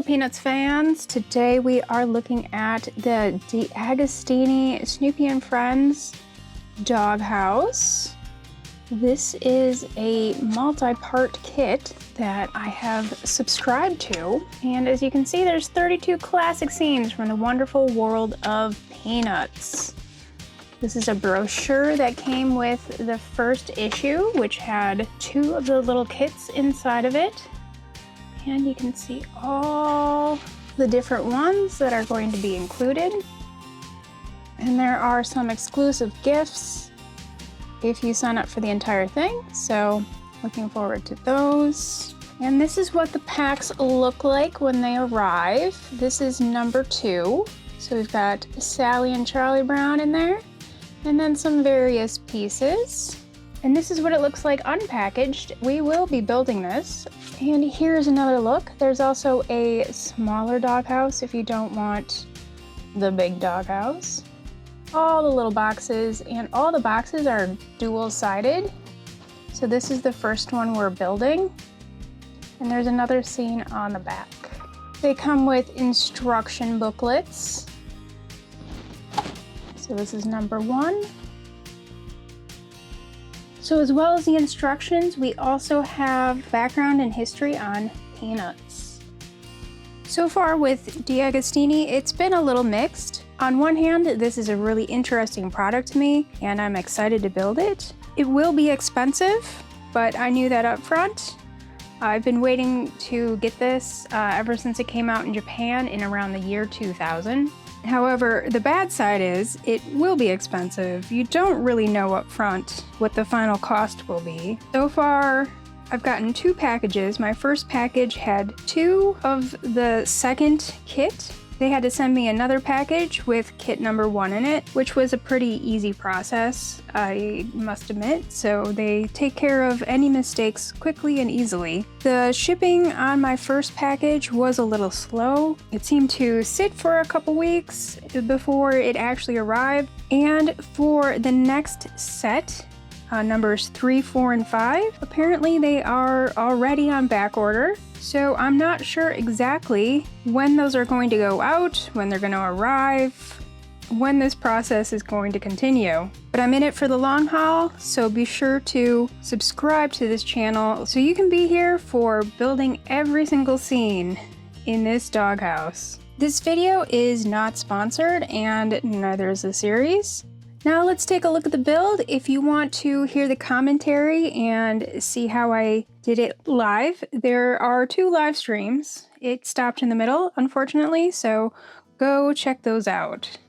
Hello Peanuts fans! Today we are looking at the DeAgostini Snoopy and Friends Doghouse. This is a multi-part kit that I have subscribed to, and as you can see there's 32 classic scenes from the wonderful world of Peanuts. This is a brochure that came with the first issue, which had 2 of the little kits inside of it. And you can see all the different ones that are going to be included. And there are some exclusive gifts if you sign up for the entire thing. So looking forward to those. And this is what the packs look like when they arrive. This is number 2. So we've got Sally and Charlie Brown in there, and then some various pieces. And this is what it looks like unpackaged. We will be building this. And here's another look. There's also a smaller doghouse if you don't want the big doghouse. All the little boxes, and all the boxes are dual-sided. So this is the first one we're building. And there's another scene on the back. They come with instruction booklets. So this is number 1. So as well as the instructions, we also have background and history on Peanuts. So far with DeAgostini, it's been a little mixed. On one hand, this is a really interesting product to me, and I'm excited to build it. It will be expensive, but I knew that up front. I've been waiting to get this ever since it came out in Japan in around the year 2000. However, the bad side is it will be expensive. You don't really know up front what the final cost will be. So far, I've gotten 2 packages. My first package had 2 of the second kit. They had to send me another package with kit number 1 in it, which was a pretty easy process, I must admit. So they take care of any mistakes quickly and easily. The shipping on my first package was a little slow. It seemed to sit for a couple weeks before it actually arrived. And for the next set, numbers 3, 4, and 5, apparently they are already on back order. So I'm not sure exactly when those are going to go out, when they're going to arrive, when this process is going to continue. But I'm in it for the long haul, so be sure to subscribe to this channel so you can be here for building every single scene in this doghouse. This video is not sponsored, and neither is the series. Now let's take a look at the build. If you want to hear the commentary and see how I did it live, there are 2 live streams. It stopped in the middle, unfortunately, so go check those out.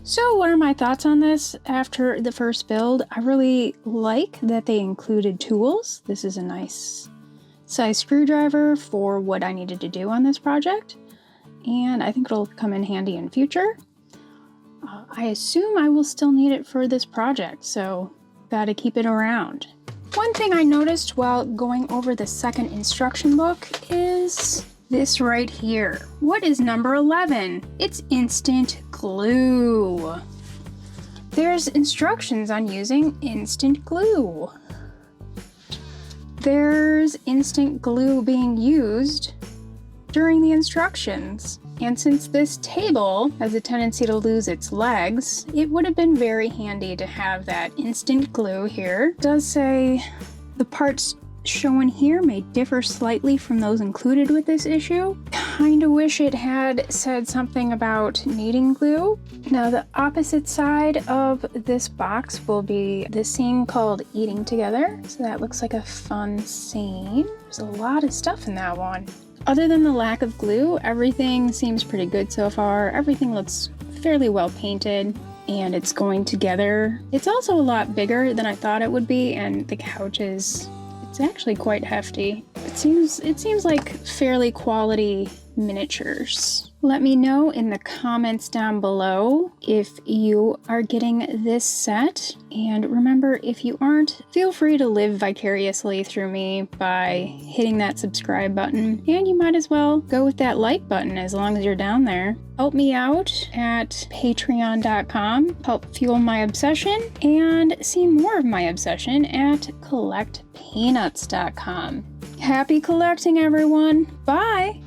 So what are my thoughts on this after the first build? I really like that they included tools. This is a nice size screwdriver for what I needed to do on this project, and I think it'll come in handy in future. I assume I will still need it for this project, so gotta keep it around. One thing I noticed while going over the second instruction book is this right here. What is number 11? It's instant glue. There's instructions on using instant glue. There's instant glue being used during the instructions. And since this table has a tendency to lose its legs, it would have been very handy to have that instant glue here. It does say the parts shown here may differ slightly from those included with this issue. Kinda wish it had said something about needing glue. Now the opposite side of this box will be this scene called Eating Together. So that looks like a fun scene. There's a lot of stuff in that one. Other than the lack of glue, everything seems pretty good so far. Everything looks fairly well painted and it's going together. It's also a lot bigger than I thought it would be, and the couch is, it's actually quite hefty. It seems like fairly quality miniatures. Let me know in the comments down below if you are getting this set. And remember, if you aren't, feel free to live vicariously through me by hitting that subscribe button. And you might as well go with that like button as long as you're down there. Help me out at Patreon.com. Help fuel my obsession, and see more of my obsession at CollectPeanuts.com. Happy collecting, everyone. Bye!